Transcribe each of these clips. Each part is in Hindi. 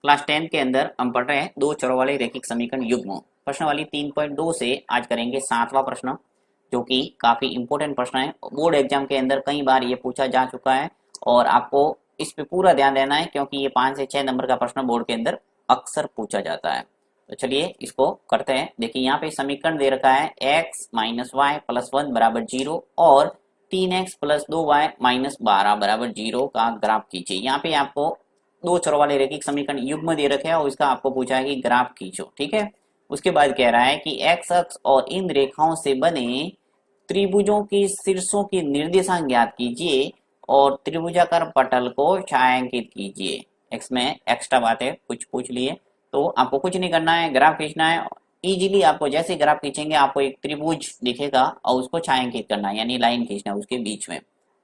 क्लास 10 के अंदर हम पढ़ रहे हैं दो चरों वाले रैखिक समीकरण युग्म। प्रश्न वाली 3.2 से आज करेंगे 7वां प्रश्न, जो कि काफी इंपॉर्टेंट प्रश्न है। बोर्ड एग्जाम के अंदर कई बार ये पूछा जा चुका है और आपको इस पे पूरा ध्यान देना है, क्योंकि ये 5 से 6 नंबर का प्रश्न बोर्ड के अंदर अक्सर पूछा जाता है। तो चलिए इसको करते हैं। देखिए यहाँ पे समीकरण दे रखा है x माइनस वाई प्लस 1 बराबर 0 और 3x प्लस 2y माइनस 12 बराबर 0 का ग्राफ कीजिए। यहाँ पे आपको दो चरों वाले रैखिक समीकरण युग्म दे रखे हैं और इसका आपको पूछा है कि ग्राफ खींचो। ठीक है, उसके बाद कह रहा है कि x अक्ष और इन रेखाओं से बने त्रिभुजों की शीर्षों की निर्देशांक ज्ञात कीजिए और त्रिभुजाकार पटल को छायांकित कीजिए। एक्स में एक्स्ट्रा बातें कुछ पूछ लिए, तो आपको कुछ नहीं करना है, ग्राफ खींचना है। इजीली आपको जैसे ग्राफ खींचेंगे आपको एक त्रिभुज दिखेगा और उसको छायांकित करना है, यानी लाइन खींचना है उसके बीच में।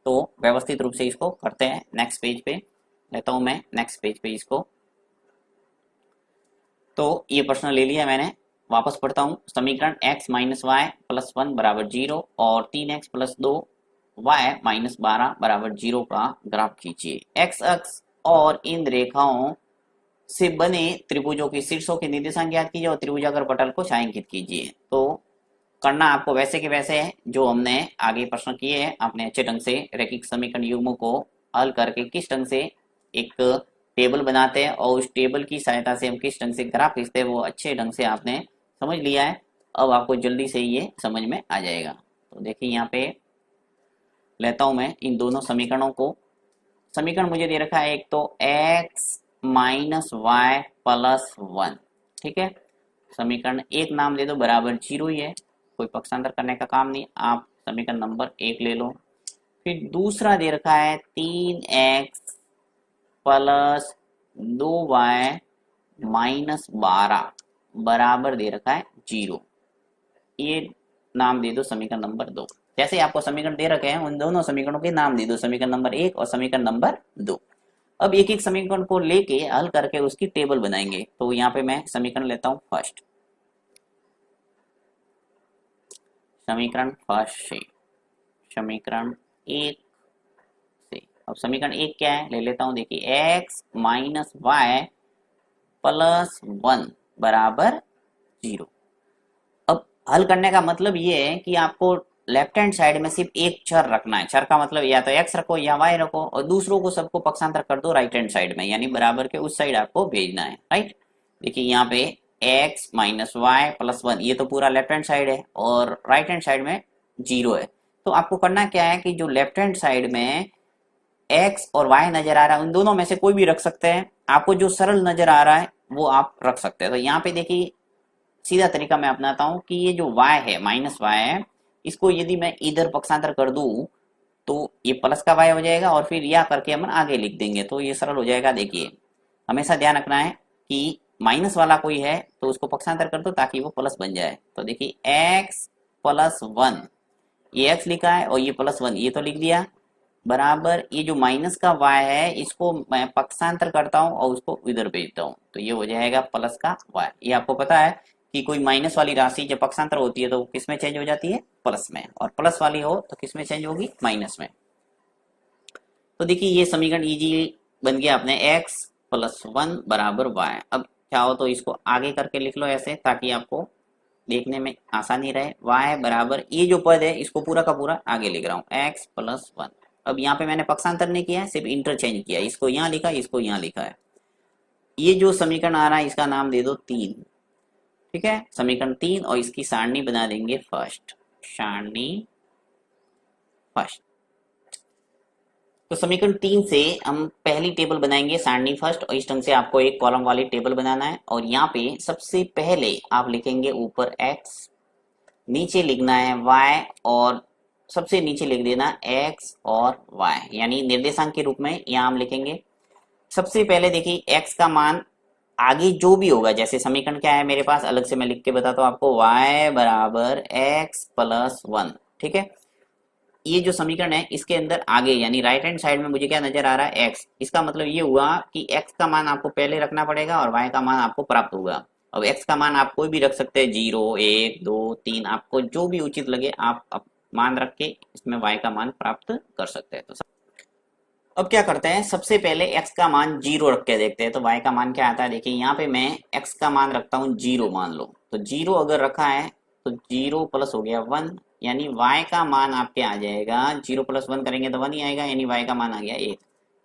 तो व्यवस्थित रूप से इसको करते हैं। नेक्स्ट पेज पे लेता हूं मैं, नेक्स्ट पेज पे इसको। तो ये प्रश्न ले लिया मैंने, वापस पढ़ता हूँ। समीकरण x माइनस वाई प्लस 1 बराबर 0 और 3x प्लस 2y माइनस 12 बराबर 0 का ग्राफ खींचिए। x अक्ष और इन रेखाओं से बने त्रिभुजों की शीर्षों के निर्देशांक ज्ञात कीजिए और त्रिभुजाकार पटल को छायांकित कीजिए। तो करना आपको वैसे के वैसे है जो हमने आगे प्रश्न किए हैं। आपने अच्छे ढंग से रैखिक समीकरण युग्मों को हल करके किस ढंग से एक टेबल बनाते हैं और उस टेबल की सहायता से हम किस ढंग से ग्राफ खींचते हैं वो अच्छे ढंग से आपने समझ लिया है। अब आपको जल्दी से ये समझ में आ जाएगा। तो देखिए यहाँ पे लेता हूं मैं इन दोनों समीकरणों को। समीकरण मुझे दे रखा है एक तो x माइनस वाई प्लस 1। ठीक है, समीकरण एक नाम दे दो, बराबर 0 ही है, कोई पक्षांतर करने का काम नहीं। आप समीकरण नंबर 1 ले लो। फिर दूसरा दे रखा है 3x प्लस 2y माइनस 12 बराबर दे रखा है 0। ये नाम दे दो समीकरण नंबर 2। जैसे आपको समीकरण दे रखे हैं उन दोनों समीकरणों के नाम दे दो, समीकरण नंबर 1 और समीकरण नंबर 2। अब एक एक समीकरण को लेके हल करके उसकी टेबल बनाएंगे। तो यहाँ पे मैं समीकरण लेता हूँ फर्स्ट, समीकरण फर्स्ट से समीकरण 1 से। अब समीकरण 1 क्या है ले लेता हूँ। देखिए x माइनस वाई प्लस 1 बराबर 0। अब हल करने का मतलब ये है कि आपको लेफ्ट हैंड साइड में सिर्फ एक चर रखना है। चर का मतलब या तो x रखो या y रखो और दूसरों को सबको पक्षांतर कर दो राइट हैंड साइड में, यानी बराबर के उस साइड आपको भेजना है। राइट, देखिए यहाँ पे x माइनस वाई प्लस 1 ये तो पूरा लेफ्ट हैंड साइड है और राइट हैंड साइड में 0 है। तो आपको करना क्या है कि जो लेफ्ट हैंड साइड में x और y नजर आ रहा है उन दोनों में से कोई भी रख सकते हैं। आपको जो सरल नजर आ रहा है वो आप रख सकते हैं। तो यहाँ पे देखिए सीधा तरीका मैं अपनाता हूं कि ये जो y है माइनस वाई है, इसको यदि मैं इधर पक्षांतर कर दूं तो ये प्लस का y हो जाएगा और फिर या करके हम आगे लिख देंगे तो ये सरल हो जाएगा। देखिए हमेशा ध्यान रखना है कि माइनस वाला कोई है तो उसको पक्षांतर कर दो ताकि वो प्लस बन जाए। तो देखिए x प्लस 1, ये x लिखा है और ये प्लस 1 ये तो लिख दिया, बराबर ये जो माइनस का y है इसको मैं पक्षांतर करता हूँ और उसको इधर भेजता हूँ तो ये हो जाएगा प्लस का y। ये आपको पता है कि कोई माइनस वाली राशि जब पक्षांतर होती है तो किस में चेंज हो जाती है, प्लस में, और प्लस वाली हो तो किस में चेंज होगी, माइनस में। तो देखिए ये समीकरण इजी बन गया अपने x प्लस 1 बराबर y। अब चाहो तो इसको आगे करके लिख लो ऐसे ताकि आपको देखने में आसानी रहे। y बराबर ये जो पद है इसको पूरा का पूरा आगे लिख रहा हूँ x प्लस 1। अब यहाँ पे मैंने पक्षांतर नहीं किया है, सिर्फ इंटरचेंज किया, इसको यहाँ लिखा इसको यहाँ लिखा है। ये जो समीकरण आ रहा है इसका नाम दे दो 3। ठीक है, समीकरण 3 और इसकी सारणी बना देंगे फर्स्ट, सारणी फर्स्ट। तो समीकरण 3 से हम पहली टेबल बनाएंगे सारणी फर्स्ट और इस ढंग से आपको एक कॉलम वाली टेबल बनाना है। और यहाँ पे सबसे पहले आप लिखेंगे ऊपर x, नीचे लिखना है y और सबसे नीचे लिख देना x और y, यानी निर्देशांक के रूप में यहाँ हम लिखेंगे। सबसे पहले देखिए x का मान आगे जो भी होगा, जैसे समीकरण क्या है मेरे पास अलग से मैं लिख के बताता हूँ आपको, y बराबर x प्लस 1। ठीक है, ये जो समीकरण है इसके अंदर आगे यानी राइट हैंड साइड में मुझे क्या नजर आ रहा है, x। इसका मतलब ये हुआ कि x का मान आपको पहले रखना पड़ेगा और y का मान आपको प्राप्त होगा। अब x का मान आप कोई भी रख सकते हैं, 0 1 2 3, आपको जो भी उचित लगे आप मान रख के इसमें y का मान प्राप्त कर सकते हैं। तो अब क्या करते हैं, सबसे पहले x का मान 0 रख के देखते हैं। तो y का मान क्या आता है, देखिए यहाँ पे मैं x का मान रखता हूँ 0 मान लो। तो 0 अगर रखा है तो 0 प्लस हो गया 1, यानी y का मान आपके आ जाएगा 0 प्लस 1 करेंगे तो 1 ही आएगा, यानी y का मान आ गया 1।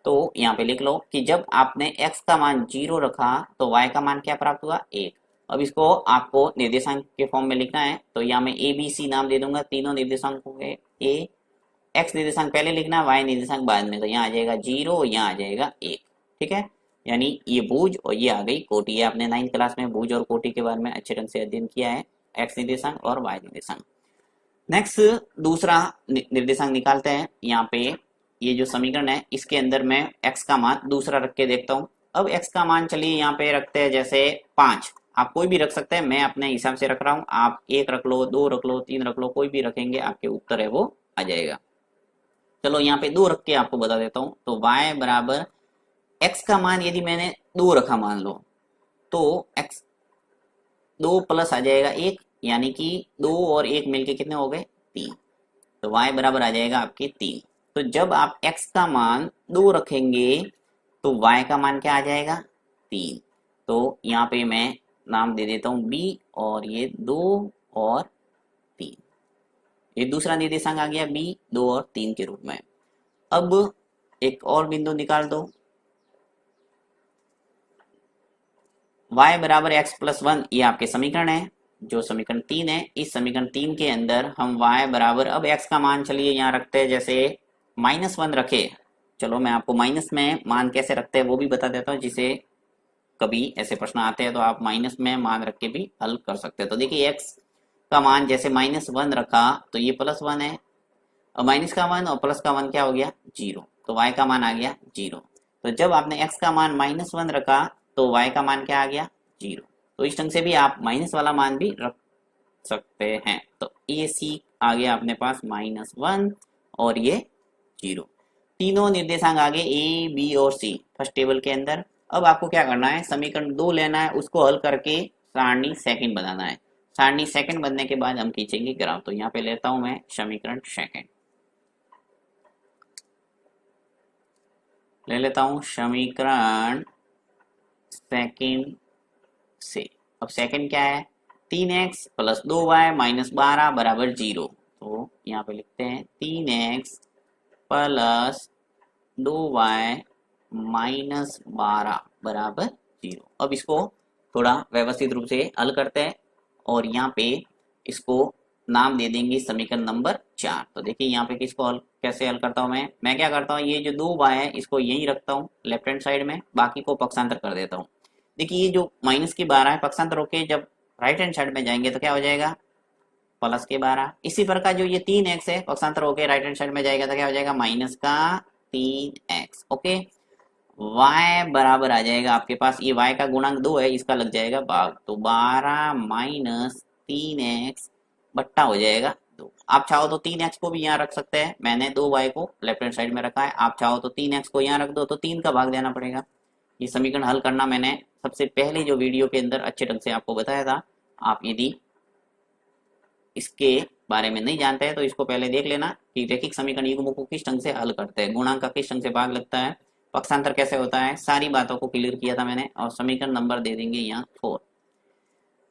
तो यहाँ पे लिख लो कि जब आपने x का मान 0 रखा तो y का मान क्या प्राप्त हुआ, 1। अब इसको आपको निर्देशांक के फॉर्म में लिखना है, तो यहाँ मैं ए बी सी नाम दे दूंगा तीनों निर्देशांकों के। ए एक्स निर्देशांक पहले लिखना, वाई निर्देशांक बाद में। तो यहाँ आ जाएगा 0, यहाँ आ जाएगा 1। ठीक है, यानी ये भुज और ये आ गई कोटि। ये आपने 9th क्लास में भुज और कोटि के बारे में अच्छे ढंग से अध्ययन किया है, एक्स निर्देशांक और वाई निर्देशांक। नेक्स्ट दूसरा निर्देशांक निकालते हैं। यहाँ पे ये जो समीकरण है इसके अंदर मैं एक्स का मान दूसरा रख के देखता हूँ। अब एक्स का मान चलिए यहाँ पे रखते हैं जैसे 5। आप कोई भी रख सकते हैं, मैं अपने हिसाब से रख रहा हूँ। आप 1 रख लो, 2 रख लो, 3 रख लो, कोई भी रखेंगे आपके उत्तर है वो आ जाएगा। चलो यहाँ पे 2 रख के आपको बता देता हूँ। तो y बराबर x का मान यदि मैंने 2 रखा मान लो, तो x 2 प्लस आ जाएगा 1, यानी कि 2 और 1 मिलके कितने हो गए, 3। तो y बराबर आ जाएगा आपके 3। तो जब आप x का मान 2 रखेंगे तो y का मान क्या आ जाएगा, 3। तो यहाँ पे मैं नाम दे देता हूँ b, और ये 2 और 3। ये दूसरा निर्देशांक आ गया b 2 और 3 के रूप में। अब एक और बिंदु निकाल दो, y बराबर x प्लस 1, ये आपके समीकरण है, जो समीकरण 3 है। इस समीकरण 3 के अंदर हम y बराबर, अब x का मान चलिए यहाँ रखते हैं जैसे -1 रखे। चलो मैं आपको माइनस में मान कैसे रखते हैं वो भी बता देता हूँ, जिसे कभी ऐसे प्रश्न आते हैं तो आप माइनस में मान रख के भी हल कर सकते हैं। तो देखिए x का मान जैसे -1 रखा तो ये +1 है, और माइनस का 1 और प्लस का 1 क्या हो गया, 0। तो y का मान आ गया 0। तो जब आपने x का मान -1 रखा तो y का मान क्या आ गया, 0। तो इस ढंग से भी आप माइनस वाला मान भी रख सकते हैं। तो ये सी आ गया अपने पास -1 और ये 0। तीनों निर्देशांक आ गए ए बी और सी फर्स्ट टेबल के अंदर। अब आपको क्या करना है, समीकरण 2 लेना है, उसको हल करके सारणी सेकंड बनाना है। सारणी सेकंड बनने के बाद हम खींचेंगे ग्राफ। तो यहाँ पे लेता हूं मैं समीकरण सेकंड, ले लेता हूं समीकरण सेकंड से। अब सेकंड क्या है, 3x प्लस 2y माइनस 12 बराबर 0। तो यहाँ पे लिखते हैं 3x प्लस 2y माइनस 12 बराबर 0। अब इसको थोड़ा व्यवस्थित रूप से हल करते हैं, और यहाँ पे इसको नाम दे देंगे समीकरण नंबर 4। तो देखिए यहाँ पे किसको हल कैसे हल करता हूँ मैं क्या करता हूँ, ये जो 2y है इसको यहीं रखता हूँ लेफ्ट हैंड साइड में, बाकी को पक्षांतर कर देता हूँ। देखिए ये जो माइनस की 12 है पक्षांतर होके जब राइट हैंड साइड में जाएंगे तो क्या हो जाएगा, प्लस के 12। इसी प्रकार जो ये 3x है पक्षांतर होके राइट हैंड साइड में जाएगा तो क्या हो जाएगा, माइनस का 3x। ओके, y बराबर आ जाएगा आपके पास, ये y का गुणांक 2 है, इसका लग जाएगा भाग। तो 12 माइनस 3x बट्टा हो जाएगा 2। आप चाहो तो 3x को भी यहाँ रख सकते हैं, मैंने 2y को लेफ्ट हैंड साइड में रखा है। आप चाहो तो 3x को यहाँ रख दो, तो 3 का भाग देना पड़ेगा। ये समीकरण हल करना मैंने सबसे पहले जो वीडियो के अंदर अच्छे ढंग से आपको बताया था। आप यदि इसके बारे में नहीं जानते हैं तो इसको पहले देख लेना कि रैखिक समीकरण युग्मों को किस ढंग से हल करते हैं, गुणांक का किस ढंग से भाग लगता है, पक्षांतर कैसे होता है, सारी बातों को क्लियर किया था मैंने। और समीकरण नंबर दे देंगे यहाँ 4।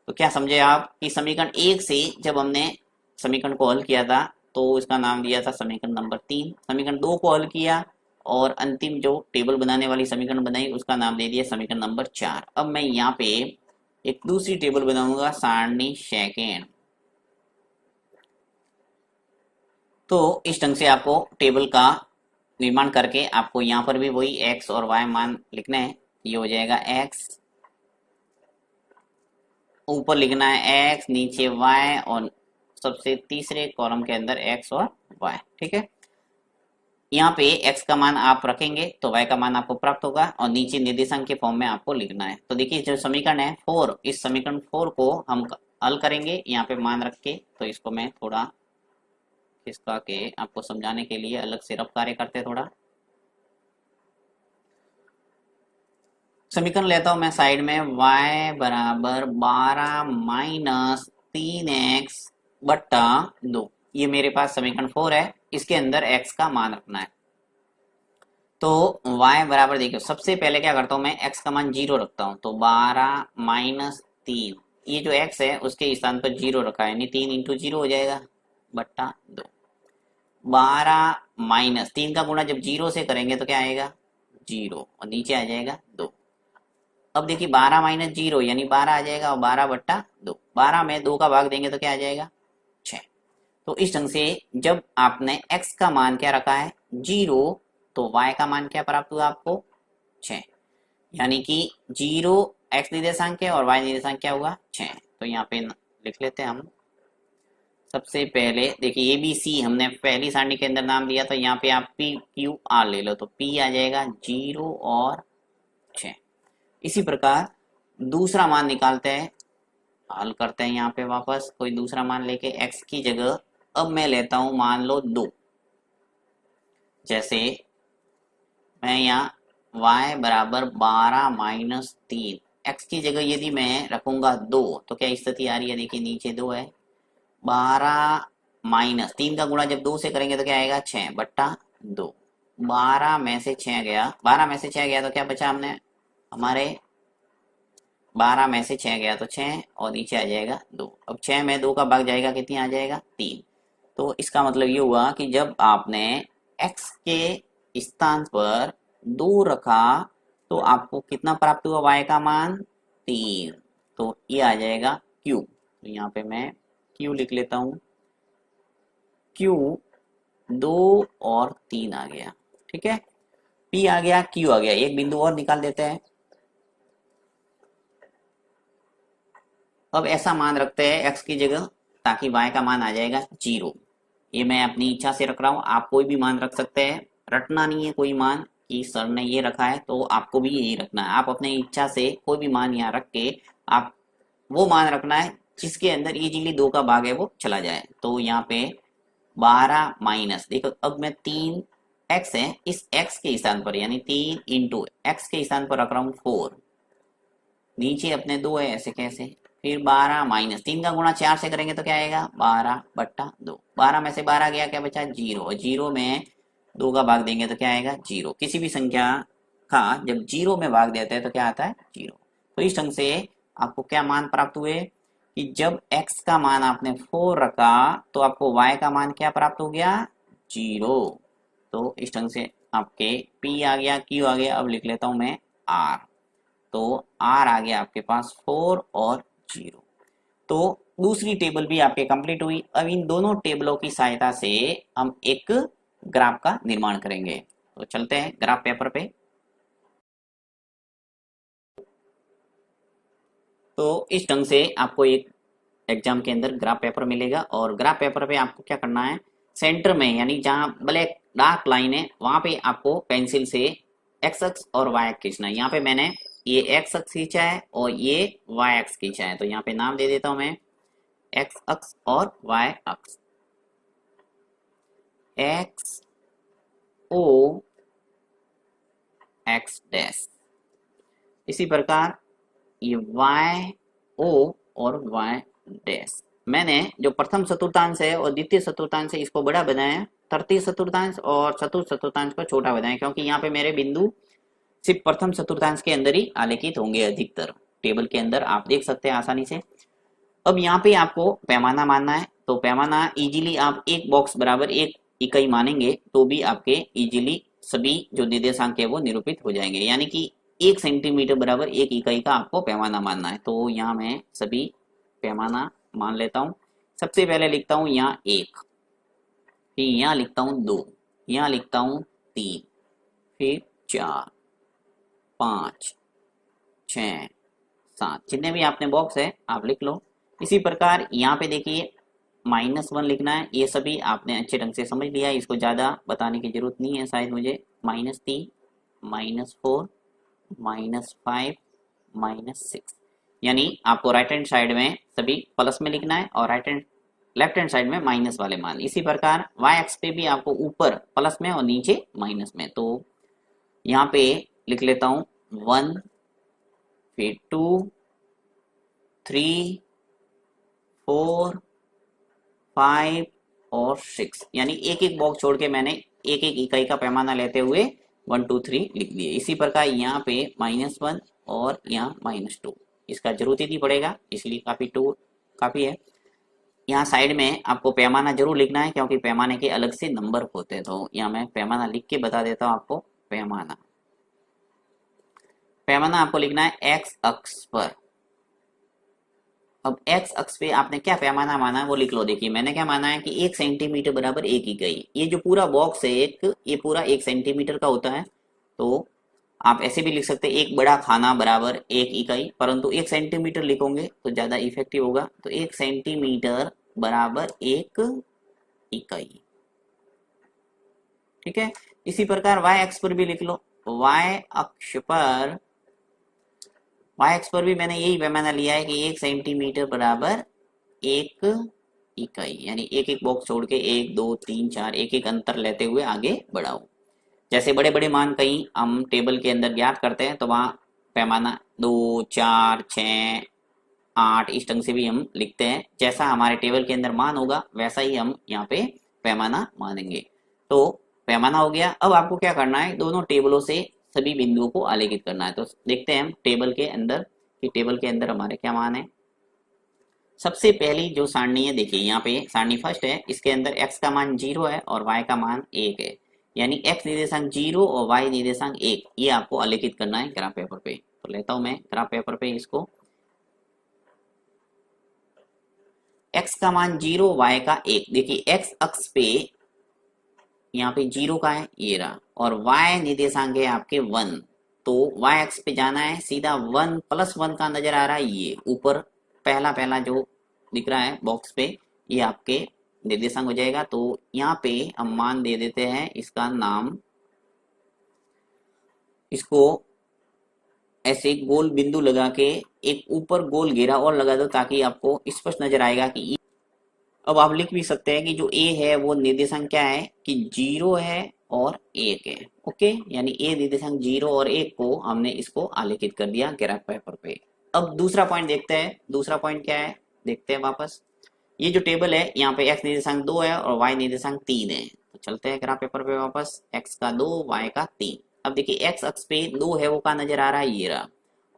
तो क्या समझे आप कि समीकरण 1 से जब हमने समीकरण को हल किया था तो इसका नाम दिया था समीकरण नंबर 3। समीकरण 2 को हल किया और अंतिम जो टेबल बनाने वाली समीकरण बनाई उसका नाम दे दिया समीकरण नंबर 4। अब मैं यहाँ पे एक दूसरी टेबल बनाऊंगा सारणी सेकेंड। तो इस ढंग से आपको टेबल का निर्माण करके आपको यहाँ पर भी वही x और y मान लिखने हैं। ये हो जाएगा x, ऊपर लिखना है x, नीचे y, और सबसे तीसरे कॉलम के अंदर x और y। ठीक है, यहाँ पे x का मान आप रखेंगे तो y का मान आपको प्राप्त होगा, और नीचे निर्देशांक के फॉर्म में आपको लिखना है। तो देखिए जो समीकरण है 4, इस समीकरण 4 को हम हल करेंगे यहाँ पे मान रख के। तो इसको मैं थोड़ा इसका के आपको समझाने के लिए अलग से रफ कार्य करते थोड़ा। समीकरण लेता हूं मैं साइड में, y बराबर 12 माइनस 3x बट्टा 2। ये मेरे पास समीकरण 4 है, इसके अंदर x का मान रखना है। तो y बराबर देखियो, सबसे पहले क्या करता हूँ मैं, x का मान 0 रखता हूँ, तो 12 माइनस 3, ये जो x है उसके स्थान पर 0 रखा है, यानी 3 इंटू 0 हो जाएगा बट्टा 2। 12 माइनस 3 का गुणा जब 0 से करेंगे तो क्या आएगा 0, और नीचे आ जाएगा 2। अब देखिए 12 माइनस 0 यानी 12 आ जाएगा, और 12 बट्टा 2, 12 में 2 का भाग देंगे तो क्या आ जाएगा 6। तो इस ढंग से जब आपने x का मान क्या रखा है 0, तो y का मान क्या प्राप्त हुआ आपको 6, यानी कि 0 x निर्देशांक है और y निर्देशांक क्या हुआ 6। तो यहाँ पे लिख लेते हैं हम। सबसे पहले देखिए ABC हमने पहली सारणी के अंदर नाम दिया, तो यहाँ पे आप PQR ले लो, तो P आ जाएगा 0 और 6। इसी प्रकार दूसरा मान निकालते हैं, हल करते हैं। यहाँ पे वापस कोई दूसरा मान लेके x की जगह अब मैं लेता हूं मान लो 2। जैसे मैं यहाँ y बराबर 12 माइनस 3, x की जगह यदि मैं रखूंगा 2 तो क्या स्थिति आ रही है, देखिए नीचे 2 है, 12 माइनस 3 का गुणा जब 2 से करेंगे तो क्या आएगा 6 बट्टा 2। 12 में से 6 गया, 12 में से 6 गया तो क्या बचा हमने हमारे 12 में से 6 गया तो 6, और नीचे आ जाएगा 2। अब 6 में 2 का भाग जाएगा, कितनी आ जाएगा 3। तो इसका मतलब ये हुआ कि जब आपने x के स्थान पर 2 रखा तो आपको कितना प्राप्त हुआ y का मान 3। तो ये आ जाएगा q। तो यहाँ पे मैं q लिख लेता हूँ, q 2 और 3 आ गया, ठीक है, p आ गया, q आ गया। एक बिंदु और निकाल देते हैं। अब ऐसा मान रखते हैं x की जगह ताकि y का मान आ जाएगा 0। ये मैं अपनी इच्छा से रख रहा हूँ, आप कोई भी मान रख सकते हैं, रटना नहीं है कोई मान कि सर ने ये रखा है तो आपको भी यही रखना है। आप अपने इच्छा से कोई भी मान यहाँ रख के आप वो मान रखना है जिसके अंदर इजीली 2 का भाग है वो चला जाए। तो यहाँ पे 12 माइनस, देखो अब मैं 3 x है, इस x के स्थान पर यानी 3 इंटू x के स्थान पर रख रहा हूँ 4, नीचे अपने 2 है, ऐसे कैसे, फिर 12 माइनस 3 का गुणा 4 से करेंगे तो क्या आएगा 12 बट्टा 2। 12 में से 12 गया, क्या बचा 0, और 0 में 2 का भाग देंगे तो क्या आएगा 0। किसी भी संख्या का जब 0 में भाग देते हैं तो क्या आता है 0। तो इस ढंग से आपको क्या मान प्राप्त हुए कि जब x का मान आपने 4 रखा तो आपको y का मान क्या प्राप्त हो गया 0। तो इस ढंग से आपके p आ गया, q आ गया। अब लिख लेता हूं मैं r, तो r आ गया आपके पास 4 और 0। तो दूसरी टेबल भी आपके कंप्लीट हुई। अब इन दोनों टेबलों की सहायता से हम एक ग्राफ का निर्माण करेंगे। तो चलते हैं ग्राफ पेपर पे। तो इस ढंग से आपको एक एग्जाम के अंदर ग्राफ पेपर मिलेगा, और ग्राफ पेपर पे आपको क्या करना है, सेंटर में यानी जहां ब्लैक डार्क लाइन है वहां पे आपको पेंसिल से एक्स अक्ष और वाई अक्ष खींचना है। यहाँ पे मैंने ये एक्स अक्ष खींचा है और ये वाई अक्ष खींचा है, तो यहाँ पे नाम दे देता हूं मैं एक्स अक्ष और वाई अक्ष, एक्स ओ एक्स डैश। इसी प्रकार ये वाई ओ और वाई डैश। मैंने जो प्रथम चतुर्थांश है और द्वितीय चतुर्थांश है इसको बड़ा बनाया है, तृतीय चतुर्थांश और चतुर्थ चतुर्थांश को छोटा बनाया, क्योंकि यहाँ पे मेरे बिंदु सिर्फ प्रथम चतुर्थांश के अंदर ही आलेखित होंगे अधिकतर। टेबल के अंदर आप देख सकते हैं आसानी से। अब यहाँ पे आपको पैमाना मानना है, तो पैमाना इजीली आप एक बॉक्स बराबर एक इकाई मानेंगे तो भी आपके इजीली सभी जो निर्देशांक है वो निरूपित हो जाएंगे, यानी कि 1 सेंटीमीटर बराबर एक इकाई का आपको पैमाना मानना है। तो यहाँ मैं सभी पैमाना मान लेता हूँ। सबसे पहले लिखता हूँ यहाँ 1, फिर यहाँ लिखता हूँ 2, यहाँ लिखता हूँ 3, फिर 4, 5, 6, 7, जितने भी आपने बॉक्स है आप लिख लो। इसी प्रकार यहाँ पे देखिए -1 लिखना है, ये सभी आपने अच्छे ढंग से समझ लिया है, इसको ज़्यादा बताने की जरूरत नहीं है शायद मुझे। -3, -4, -5, -6, यानी आपको राइट हैंड साइड में सभी प्लस में लिखना है और लेफ्ट हैंड साइड में माइनस वाले मान। इसी प्रकार y एक्स पे भी आपको ऊपर प्लस में और नीचे माइनस में। तो यहाँ पे लिख लेता हूँ 1, फिर 2, 3, 4, 5 और 6, यानी एक एक बॉक्स छोड़ के मैंने एक एक इकाई का पैमाना लेते हुए 1 2 3 लिख दिए। इसी प्रकार यहाँ पे -1 और यहाँ -2, इसका जरूरत ही नहीं पड़ेगा इसलिए काफी है। यहाँ साइड में आपको पैमाना जरूर लिखना है क्योंकि पैमाने के अलग से नंबर होते हैं, तो यहाँ मैं पैमाना लिख के बता देता हूँ आपको। पैमाना पैमाना आपको लिखना है एक्स अक्ष पर। अब एक्स अक्ष पे आपने क्या पैमाना माना है वो लिख लो। देखिए मैंने क्या माना है कि 1 सेंटीमीटर बराबर 1 इकाई। ये जो पूरा बॉक्स है ये पूरा 1 सेंटीमीटर का होता है, तो आप ऐसे भी लिख सकते हैं एक बड़ा खाना बराबर 1 इकाई, परंतु 1 सेंटीमीटर लिखोगे तो ज्यादा इफेक्टिव होगा। तो 1 सेंटीमीटर बराबर 1 इकाई। ठीक है, इसी प्रकार वाई अक्ष पर भी लिख लो। वाई अक्ष पर भी मैंने यही पैमाना लिया है कि 1 सेंटीमीटर बराबर 1 इकाई, यानी एक एक बॉक्स छोड़ के 1 2 3 4 एक एक अंतर लेते हुए आगे बढ़ाओ। जैसे बड़े बड़े मान कहीं हम टेबल के अंदर ज्ञात करते हैं तो वहां पैमाना 2 4 6 8 इस ढंग से भी हम लिखते हैं। जैसा हमारे टेबल के अंदर मान होगा वैसा ही हम यहाँ पे पैमाना मानेंगे। तो पैमाना हो गया। अब आपको क्या करना है, दोनों टेबलों से सभी बिंदुओं को आलेखित करना है। तो देखते हैं हम टेबल के अंदर कि टेबल के अंदर हमारे क्या मान है। सबसे पहली जो सारणी है, देखिए यहाँ पे सारणी फर्स्ट है, इसके अंदर x का मान 0 है और y का मान 1 है, यानी x निर्देशांक 0 और y निर्देशांक 1, ये आपको आलेखित करना है ग्राफ पेपर पे। तो लेता हूं मैं ग्राफ पेपर पे इसको। x का मान 0 y का 1। देखिए x अक्ष पे यहाँ पे 0 का है ये रहा, और y निर्देशांक है आपके 1, तो y अक्ष पे जाना है सीधा 1 + 1 का नजर आ रहा है, ये ऊपर पहला जो दिख रहा है बॉक्स पे ये आपके निर्देशांक हो जाएगा। तो यहाँ पे हम मान दे देते हैं इसका नाम, इसको ऐसे गोल बिंदु लगा के एक ऊपर गोल घेरा और लगा दो ताकि आपको स्पष्ट नजर आएगा कि। अब आप लिख भी सकते हैं कि जो ए है वो निर्देशांक क्या है कि 0 है और 1 है। ओके, यानी ए निर्देशांक 0 और 1 को हमने इसको आलेखित कर दिया ग्राफ पेपर पे। अब दूसरा पॉइंट देखते हैं। दूसरा पॉइंट क्या है देखते हैं वापस। ये जो टेबल है यहाँ पे x निर्देशांक 2 है और y निर्देशांक 3 है। तो चलते हैं ग्राफ पेपर पे वापस। x का 2 y का 3। अब देखिए x अक्ष पे 2 है वो का नजर आ रहा है ये रहा,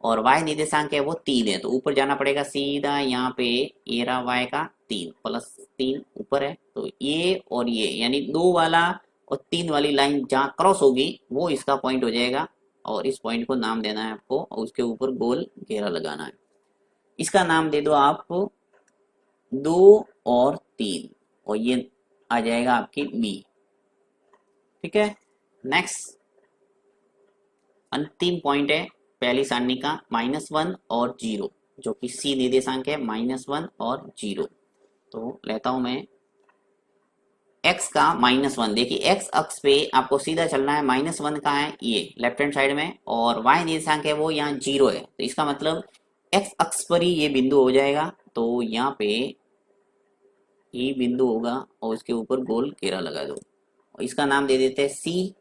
और y निर्देशांक है वो 3 है, तो ऊपर जाना पड़ेगा सीधा यहाँ पे ये रहा y का 3 + 3 ऊपर है, तो ये और ये यानी 2 वाला और 3 वाली लाइन जहाँ क्रॉस होगी वो इसका पॉइंट हो जाएगा, और इस पॉइंट को नाम देना है आपको और उसके ऊपर गोल घेरा लगाना है। इसका नाम दे दो आप 2 और 3, और ये आ जाएगा आपकी बी। ठीक है, नेक्स्ट अंतिम पॉइंट है पहली सारणी का -1 और 0, जो कि सी निर्देशांक है -1 और 0। तो लेता हूं मैं x का -1। देखिए x अक्ष पे आपको सीधा चलना है, -1 का है ये लेफ्ट हैंड साइड में, और y निर्देशांक है वो यहाँ 0 है, तो इसका मतलब x अक्ष पर ही ये बिंदु हो जाएगा। तो यहाँ पे ये बिंदु होगा और इसके ऊपर गोल घेरा लगा दो, और इसका नाम दे देते हैं सी,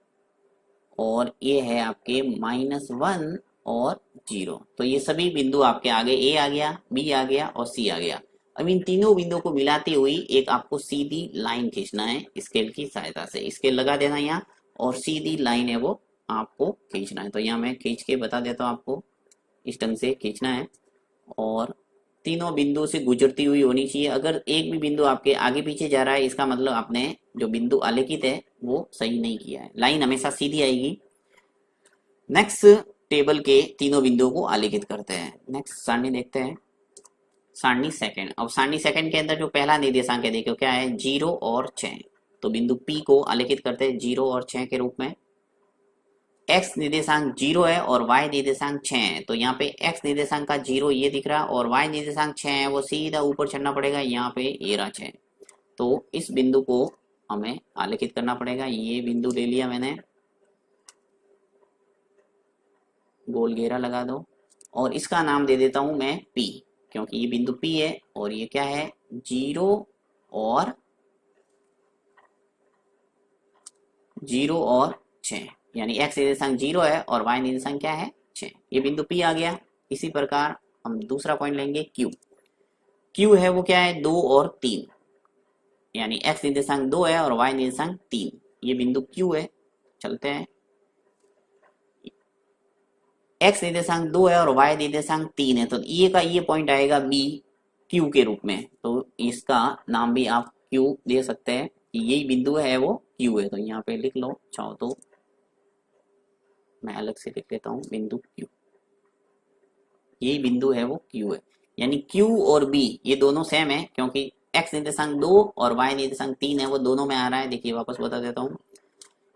और ये है आपके -1 और 0। तो ये सभी बिंदु आपके आगे ए आ गया, बी आ गया और सी आ गया। अब इन तीनों बिंदुओं को मिलाती हुई एक आपको सीधी लाइन खींचना है स्केल की सहायता से। स्केल लगा देना यहाँ, और सीधी लाइन है वो आपको खींचना है। तो यहाँ मैं खींच के बता देता हूँ आपको, इस ढंग से खींचना है और तीनों बिंदु से गुजरती हुई होनी चाहिए। अगर एक भी बिंदु आपके आगे पीछे जा रहा है इसका मतलब आपने जो बिंदु आलेखित है वो सही नहीं किया है। लाइन हमेशा सीधी आएगी। नेक्स्ट टेबल के तीनों बिंदुओं को आलेखित करते हैं। नेक्स्ट सारणी देखते हैं, सारणी सेकंड। अब सारणी सेकंड के अंदर जो पहला निर्देशांक है देखो क्या है 0 और 6, तो बिंदु P को आलेखित करते हैं 0 और 6 के रूप में। x निर्देशांक 0 है और y निर्देशांक 6 है, तो यहाँ पे x निर्देशांक का 0 ये दिख रहा है और y निर्देशांक 6 है, वो सीधा ऊपर चढ़ना पड़ेगा यहाँ पे ये रहा 6। तो इस बिंदु को हमें आलेखित करना पड़ेगा। ये बिंदु ले लिया मैंने, गोल घेरा लगा दो, और इसका नाम दे देता हूं मैं P, क्योंकि ये बिंदु P है और ये क्या है 0 और 6, यानी x निर्देशांक 0 है और y निर्देशांक क्या है 6। ये बिंदु P आ गया। इसी प्रकार हम दूसरा पॉइंट लेंगे Q है वो क्या है 2 और 3, यानी x निर्देशांक 2 है और y निर्देशांक 3। ये बिंदु Q है। चलते हैं एक्स निर्देशांक 2 है और वाई निर्देशांक 3 है, तो ये का ये पॉइंट आएगा बी क्यू के रूप में, तो इसका नाम भी आप क्यू दे सकते हैं कि यही बिंदु है वो क्यू है, तो यहाँ पे लिख लो चाहो तो, मैं अलग से लिख लेता हूँ बिंदु क्यू, यही बिंदु है वो क्यू है, यानी क्यू और बी ये दोनों सेम है, क्योंकि एक्स निर्देशांक 2 और वाई निर्देशांक 3 है वो दोनों में आ रहा है। देखिए वापस बता देता हूँ,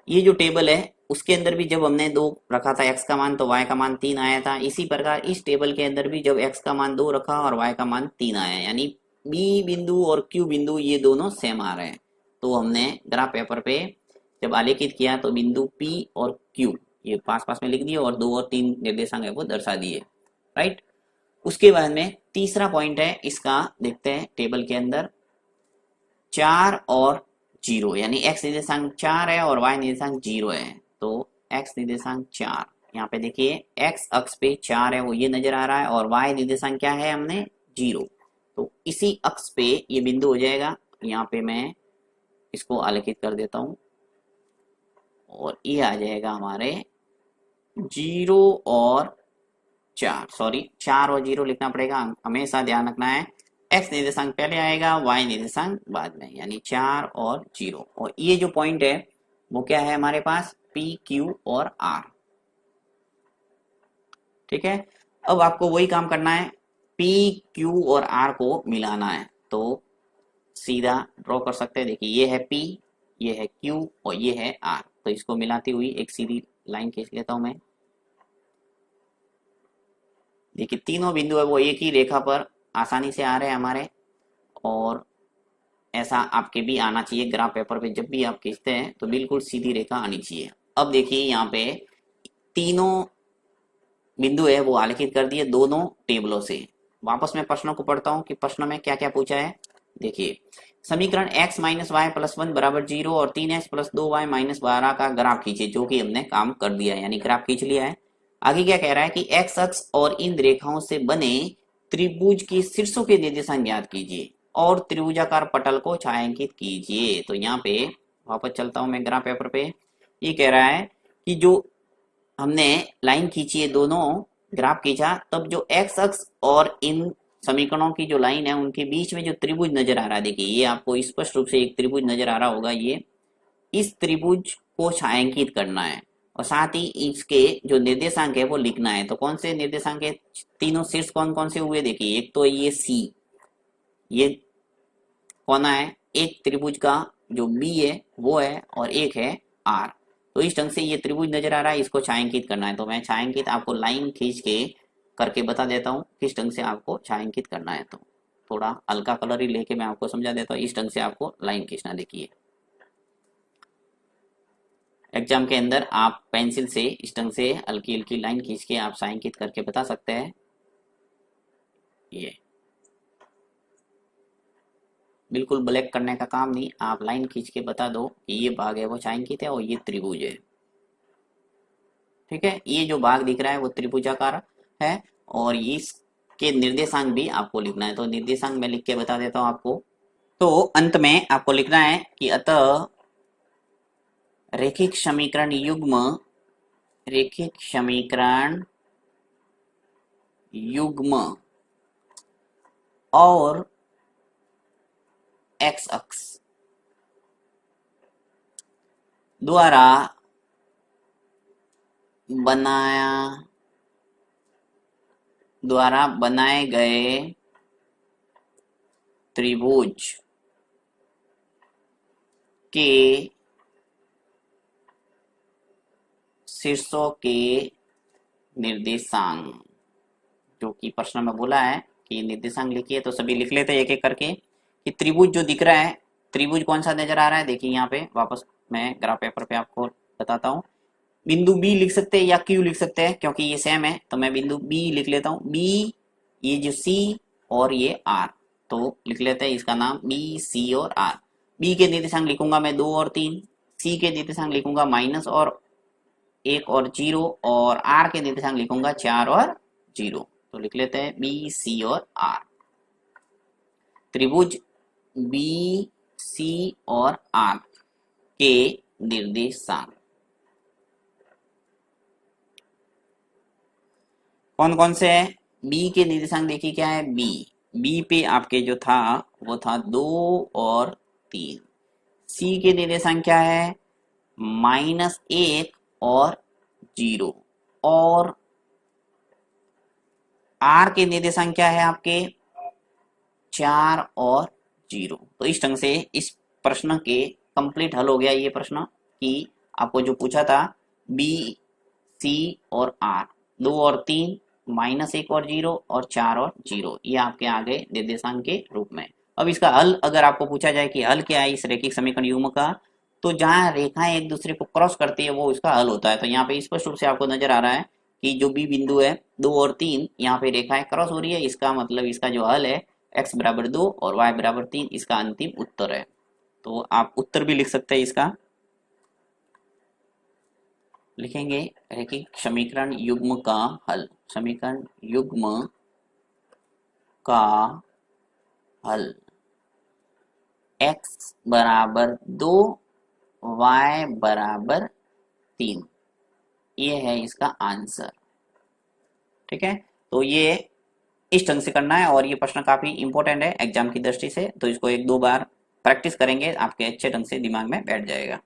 ये जो टेबल है उसके अंदर भी जब हमने 2 रखा था एक्स का मान तो वाई का मान 3 आया था, इसी प्रकार इस टेबल के अंदर भी जब एक्स का मान 2 रखा और वाई का मान 3 आया, यानी बी बिंदु और क्यू बिंदु ये दोनों सेम आ रहे हैं। तो हमने ग्राफ पेपर पे जब आलेखित किया तो बिंदु पी और क्यू ये पास पास में लिख दिए और 2 और 3 निर्देशांक है वो दर्शा दिए, राइट। उसके बाद में तीसरा पॉइंट है इसका, देखते हैं टेबल के अंदर 4 और 0, यानी एक्स निर्देशांक 4 है और वाई निर्देशांक 0 है, तो एक्स निर्देशांक 4, यहाँ पे देखिए एक्स अक्ष पे 4 है वो ये नजर आ रहा है और वाई निर्देशांक क्या है हमने 0, तो इसी अक्ष पे ये बिंदु हो जाएगा। यहाँ पे मैं इसको आलेखित कर देता हूँ और ये आ जाएगा हमारे 0 और 4, सॉरी 4 और 0 लिखना पड़ेगा, हमेशा ध्यान रखना है एक्स निर्देशांक पहले आएगा वाई निर्देशांक बाद में, यानी 4 और 0, और ये जो पॉइंट है वो क्या है हमारे पास पी क्यू और आर, ठीक है। अब आपको वही काम करना है, पी क्यू और आर को मिलाना है, तो सीधा ड्रॉ कर सकते हैं। देखिए ये है पी, ये है क्यू और ये है आर, तो इसको मिलाती हुई एक सीधी लाइन खींच लेता हूं मैं। देखिए तीनों बिंदु है वो एक ही रेखा पर आसानी से आ रहे हैं हमारे, और ऐसा आपके भी आना चाहिए ग्राफ पेपर पे, जब भी आप खींचते हैं तो बिल्कुल सीधी रेखा आनी चाहिए। अब देखिए यहाँ पे तीनों बिंदु है वो आलेखित कर दिए दोनों टेबलों से। वापस मैं प्रश्नों को पढ़ता हूँ कि प्रश्न में क्या क्या पूछा है। देखिए समीकरण x माइनस वाई प्लस 1 बराबर 0 और 3x प्लस 2y माइनस 12 का ग्राफ खींचे, जो कि हमने काम कर दिया है, यानी ग्राफ खींच लिया है। आगे क्या कह रहा है कि x अक्ष और इन रेखाओं से बने त्रिभुज के शीर्षों के निर्देशांक ज्ञात कीजिए और त्रिभुजाकार पटल को छायांकित कीजिए। तो यहाँ पे वापस चलता हूँ मैं ग्राफ पेपर पे, ये कह रहा है कि जो हमने लाइन खींची है दोनों ग्राफ खींचा, तब जो एक्स अक्ष और इन समीकरणों की जो लाइन है उनके बीच में जो त्रिभुज नजर आ रहा है, देखिए ये आपको स्पष्ट रूप से एक त्रिभुज नजर आ रहा होगा, ये इस त्रिभुज को छायांकित करना है और साथ ही इसके जो निर्देशांक है वो लिखना है। तो कौन से निर्देशांक है, तीनों शीर्ष कौन कौन से हुए, देखिए एक तो ये सी, ये कौन है एक त्रिभुज का जो बी है वो है, और एक है आर। तो इस ढंग से ये त्रिभुज नजर आ रहा है, इसको छायांकित करना है। तो मैं छायांकित आपको लाइन खींच के करके बता देता हूँ किस ढंग से आपको छायांकित करना है। तो थोड़ा हल्का कलर ही लेके मैं आपको समझा देता हूँ, इस ढंग से आपको लाइन खींचना। देखिए एग्जाम के अंदर आप पेंसिल से इस ढंग से हल्की हल्की लाइन खींच के आप छायांकित करके बता सकते हैं। ये बिल्कुल ब्लैक करने का काम नहीं, आप लाइन खींच के बता दो कि ये भाग है वो छायांकित है और ये त्रिभुज है, ठीक है। ये जो भाग दिख रहा है वो त्रिभुजाकार है और इसके निर्देशांक भी आपको लिखना है। तो निर्देशांक मैं लिख के बता देता हूँ आपको। तो अंत में आपको लिखना है कि अतः रैखिक समीकरण युग्म और एक्स अक्ष द्वारा बनाए गए त्रिभुज के शीर्षों के निर्देशांक, जो कि प्रश्न में बोला है कि निर्देशांक लिखिए, तो सभी लिख लेते हैं एक एक करके कि त्रिभुज जो दिख रहा है, त्रिभुज कौन सा नजर आ रहा है। देखिए यहाँ पे वापस मैं ग्राफ पेपर पे आपको बताता हूँ, बिंदु बी लिख सकते हैं या क्यू लिख सकते हैं, क्योंकि ये सेम है, तो मैं बिंदु बी लिख लेता हूँ। बी, ये जो सी और ये आर, तो लिख लेते हैं इसका नाम बी सी और आर। बी के निर्देशांक लिखूंगा मैं 2 और 3, सी के निर्देशांक लिखूंगा माइनस और 1 और 0, और आर के निर्देशांक लिखूंगा 4 और 0। तो लिख लेते हैं बी सी और आर। त्रिभुज बी सी और आर के निर्देशांक कौन कौन से है? बी के निर्देशांक देखिए क्या है, बी बी पे आपके जो था वो था 2 और 3। सी के निर्देशांक क्या है, -1 और 0। और आर के निर्देशांक क्या है आपके, 4 और 0। तो इस ढंग से इस प्रश्न के कंप्लीट हल हो गया ये प्रश्न कि आपको जो पूछा था बी, सी और आर, 2 और 3, -1 और 0 और 4 और 0, ये आपके आ गए निर्देशांक के रूप में। अब इसका हल अगर आपको पूछा जाए कि हल क्या है इस रैखिक समीकरण युग्म का, तो जहां रेखाएं एक दूसरे को क्रॉस करती है वो इसका हल होता है। तो यहाँ पे स्पष्ट रूप से आपको नजर आ रहा है कि जो बी बिंदु है 2 और 3, यहाँ पे रेखाएं क्रॉस हो रही है, इसका मतलब इसका जो हल है x बराबर 2 और y बराबर 3 इसका अंतिम उत्तर है। तो आप उत्तर भी लिख सकते हैं इसका, लिखेंगे रैखिक समीकरण युग्म का हल, समीकरण युग्म का हल x बराबर 2 y बराबर 3, ये है इसका आंसर। ठीक है, तो ये इस ढंग से करना है और ये प्रश्न काफी इंपॉर्टेंट है एग्जाम की दृष्टि से, तो इसको 1-2 बार प्रैक्टिस करेंगे आपके अच्छे ढंग से दिमाग में बैठ जाएगा।